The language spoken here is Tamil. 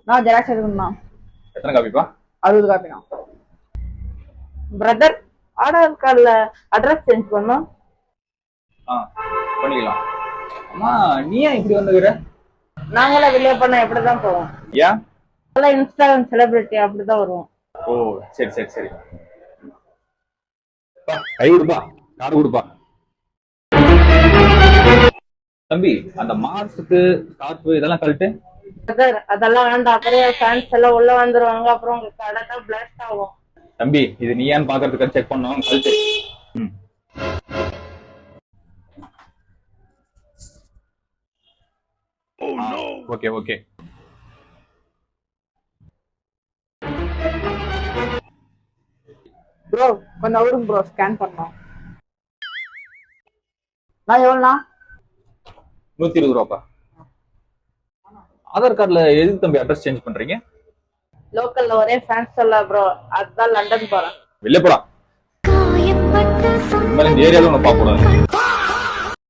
நான் ஜெராக்ஸ் எடுக்கணும்ண்ணா. எத்தனை காப்பிப்பா? 60 காப்பிண்ணா. பிரதர், ஆதார் கார்டுல அட்ரஸ் சேஞ்ச் பண்ணோம். பண்ணிக்கலாம். அம்மா நீ ஏன் இப்படி வந்துக்கிற? நாங்களாம் வெளியே பண்ண எப்படிதான் போவோம். ஏன்? இன்ஸ்டாகிராம் செலிபிரிட்டி அப்படிதான் வருவோம். ஓ சரி சரி சரி. கை கொடுப்பா, கார்டு கொடுப்பா. தம்பி அந்த மாஸ்க்கு ஸ்கார்ஃப் இதெல்லாம் கழட்டு. பிரதர் அதெல்லாம் வேண்டாம், அப்புறம் ஃபேன்ஸ் எல்லாம் உள்ள வந்துருவாங்க, அப்புறம் உங்க கடை தான் பிளாஸ்ட் ஆகும். தம்பி இது நீ ஏன்னு பாக்குறதுக்கு செக் பண்ணோம், கழட்டு. Okay okay. ப்ரோ கொஞ்சம் அவருங்க ப்ரோ, ஸ்கேன் பண்ணோம். நான் எவ்வளோண்ணா? 120 ரூபாப்பா. ஆதார் கார்டுல எதுக்கு தம்பி அட்ரஸ் சேஞ்ச் பண்றீங்க? லோக்கல்ல ஒரே ஃபேன்ஸ் இல்ல ப்ரோ, அதுதான் லண்டன் போறேன். வெளியே போடா. இந்த ஏரியாவில் ஒன்று பார்க்க கூடாது.